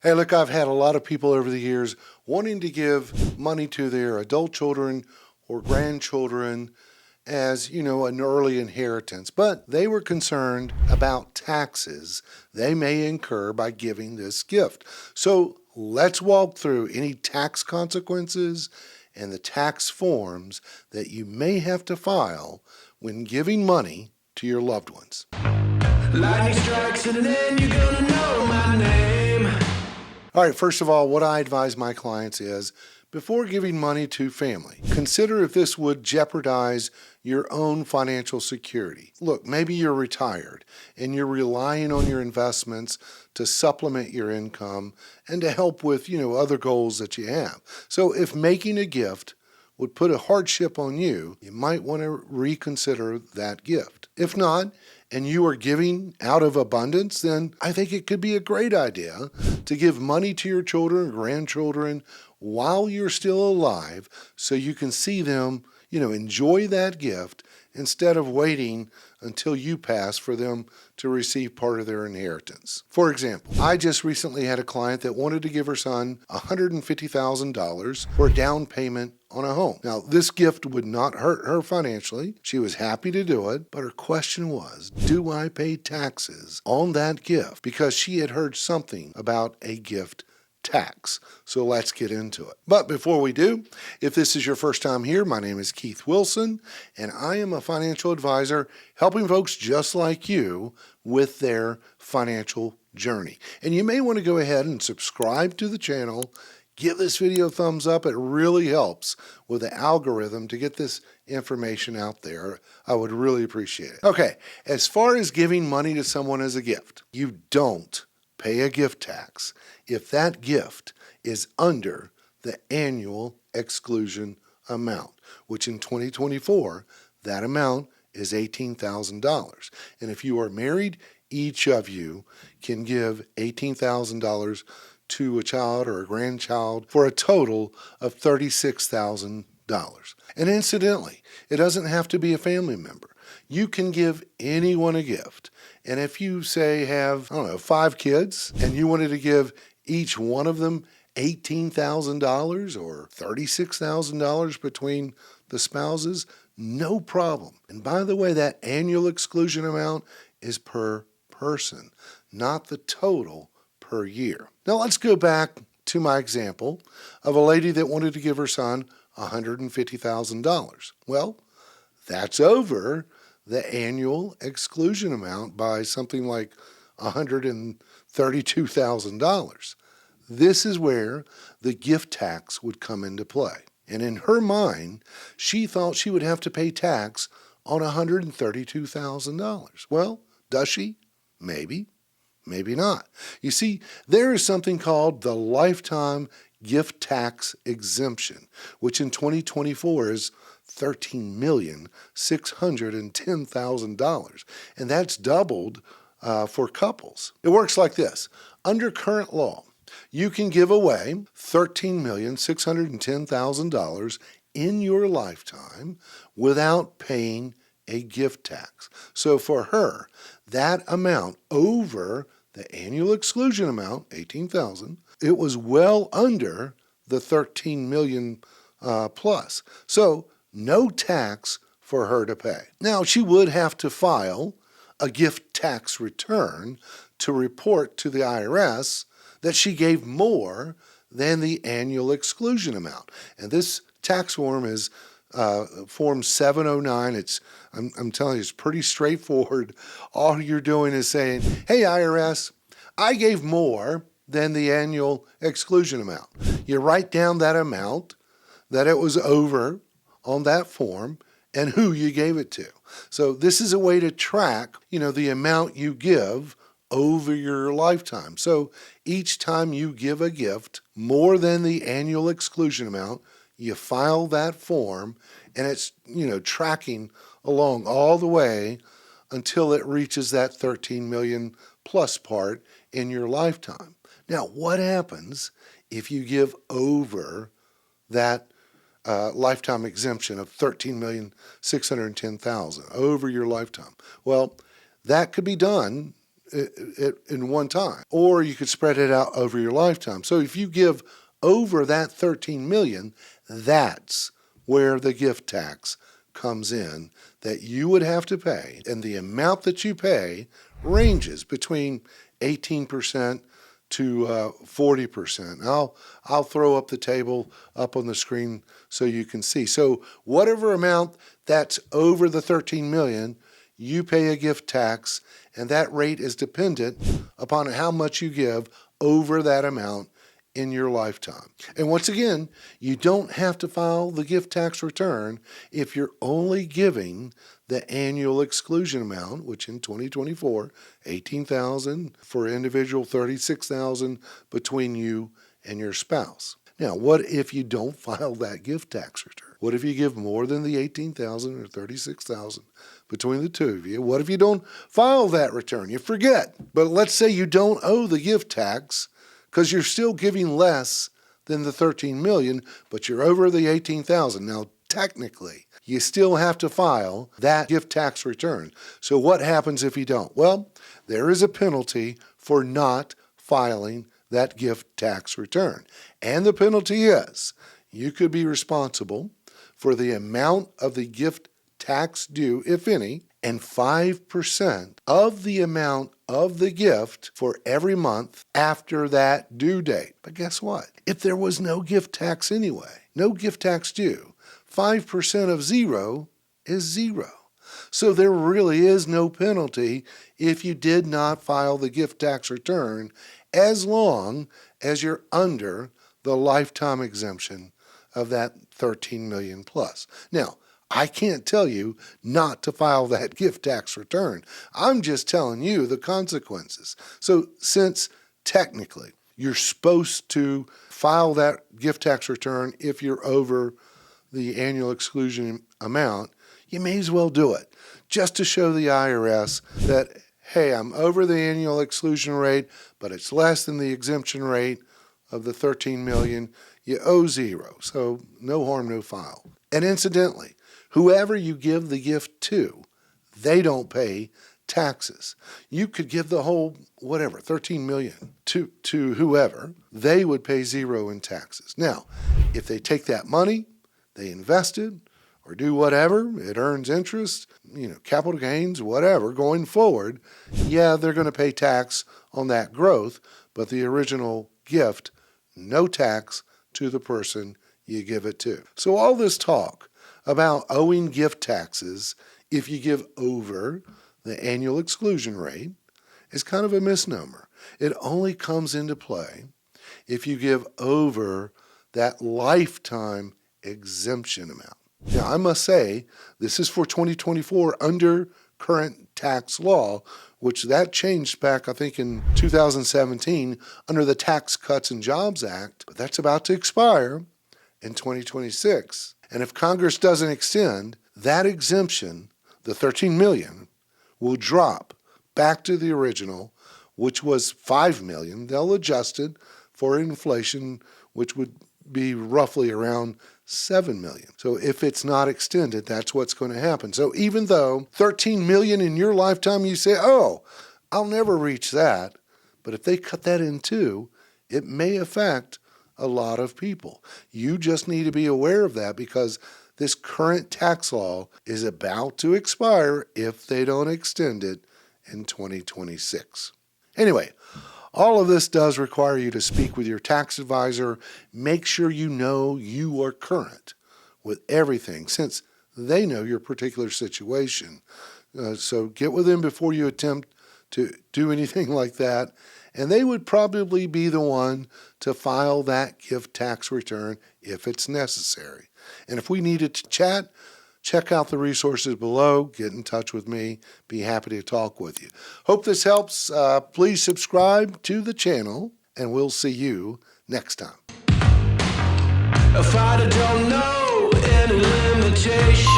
Hey, look, I've had a lot of people over the years wanting to give money to their adult children or grandchildren as, an early inheritance, but they were concerned about taxes they may incur by giving this gift. So let's walk through any tax consequences and the tax forms that you may have to file when giving money to your loved ones. Lightning strikes and then you're gonna know my name. All right, first of all, what I advise my clients is, before giving money to family, consider if this would jeopardize your own financial security. Look, maybe you're retired and you're relying on your investments to supplement your income and to help with, other goals that you have. So if making a gift would put a hardship on you, you might want to reconsider that gift. If not, and you are giving out of abundance, then I think it could be a great idea to give money to your children or grandchildren while you're still alive so you can see them, enjoy that gift instead of waiting until you pass for them to receive part of their inheritance. For example, I just recently had a client that wanted to give her son $150,000 for a down payment on a home. Now, this gift would not hurt her financially. She was happy to do it, but her question was, do I pay taxes on that gift? Because she had heard something about a gift tax. So let's get into it. But before we do, if this is your first time here, my name is Keith Wilson, and I am a financial advisor helping folks just like you with their financial journey. And you may want to go ahead and subscribe to the channel. Give this video a thumbs up. It really helps with the algorithm to get this information out there. I would really appreciate it. Okay, as far as giving money to someone as a gift, you don't pay a gift tax if that gift is under the annual exclusion amount, which in 2024, that amount is $18,000. And if you are married, each of you can give $18,000 to a child or a grandchild for a total of $36,000. And incidentally, it doesn't have to be a family member. You can give anyone a gift. And if you say have, 5 kids and you wanted to give each one of them $18,000 or $36,000 between the spouses, no problem. And by the way, that annual exclusion amount is per person, not the total per year. Now let's go back to my example of a lady that wanted to give her son $150,000. Well, that's over the annual exclusion amount by something like $132,000. This is where the gift tax would come into play. And in her mind, she thought she would have to pay tax on $132,000. Well, does she? Maybe. Maybe not. You see, there is something called the lifetime gift tax exemption, which in 2024 is $13,610,000, and that's doubled for couples. It works like this. Under current law, you can give away $13,610,000 in your lifetime without paying a gift tax. So for her, that amount over the annual exclusion amount, $18,000, it was well under the $13 million plus. So no tax for her to pay. Now, she would have to file a gift tax return to report to the IRS that she gave more than the annual exclusion amount. And this tax form is Form 709. I'm telling you, it's pretty straightforward. All you're doing is saying, hey, IRS, I gave more than the annual exclusion amount. You write down that amount that it was over on that form and who you gave it to. So this is a way to track, the amount you give over your lifetime. So each time you give a gift more than the annual exclusion amount, you file that form, and it's, tracking along all the way until it reaches that 13 million plus part in your lifetime. Now, what happens if you give over that lifetime exemption of $13,610,000 over your lifetime? Well, that could be done in one time, or you could spread it out over your lifetime. So if you give over that $13 million, that's where the gift tax comes in that you would have to pay. And the amount that you pay ranges between 18% to 40%. I'll throw up the table up on the screen so you can see. So whatever amount that's over the 13 million, you pay a gift tax, and that rate is dependent upon how much you give over that amount in your lifetime. And once again, you don't have to file the gift tax return if you're only giving the annual exclusion amount, which in 2024, $18,000 for individual, $36,000 between you and your spouse. Now, what if you don't file that gift tax return? What if you give more than the $18,000 or $36,000 between the two of you? What if you don't file that return? You forget. But let's say you don't owe the gift tax because you're still giving less than the $13 million, but you're over the $18,000. Now, technically, you still have to file that gift tax return. So what happens if you don't? Well, there is a penalty for not filing that gift tax return. And the penalty is you could be responsible for the amount of the gift tax due, if any, and 5% of the amount of the gift for every month after that due date. But guess what? If there was no gift tax anyway, no gift tax due, 5% of zero is zero. So there really is no penalty if you did not file the gift tax return, as long as you're under the lifetime exemption of that 13 million plus. Now, I can't tell you not to file that gift tax return. I'm just telling you the consequences. So since technically you're supposed to file that gift tax return if you're over the annual exclusion amount, you may as well do it just to show the IRS that, hey, I'm over the annual exclusion rate, but it's less than the exemption rate of the 13 million. You owe zero. So no harm, no foul. And incidentally, whoever you give the gift to, they don't pay taxes. You could give the whole, 13 million to whoever, they would pay zero in taxes. Now, if they take that money, they invest it, or do whatever, it earns interest, capital gains, whatever, going forward, yeah, they're going to pay tax on that growth, but the original gift, no tax to the person you give it to. So all this talk about owing gift taxes if you give over the annual exclusion rate is kind of a misnomer. It only comes into play if you give over that lifetime exemption amount. Now, I must say, this is for 2024 under current tax law, which that changed back, I think, in 2017 under the Tax Cuts and Jobs Act, but that's about to expire in 2026. And if Congress doesn't extend, that exemption, the 13 million, will drop back to the original, which was 5 million. They'll adjust it for inflation, which would be roughly around 7 million. So if it's not extended, that's what's going to happen. So even though 13 million in your lifetime, you say, oh, I'll never reach that. But if they cut that in two, it may affect a lot of people. You just need to be aware of that because this current tax law is about to expire if they don't extend it in 2026. Anyway, all of this does require you to speak with your tax advisor. Make sure you know you are current with everything since they know your particular situation. So get with them before you attempt to do anything like that. And they would probably be the one to file that gift tax return if it's necessary. And if we needed to chat, check out the resources below. Get in touch with me. Be happy to talk with you. Hope this helps. Please subscribe to the channel, and we'll see you next time. If I don't know any limitations.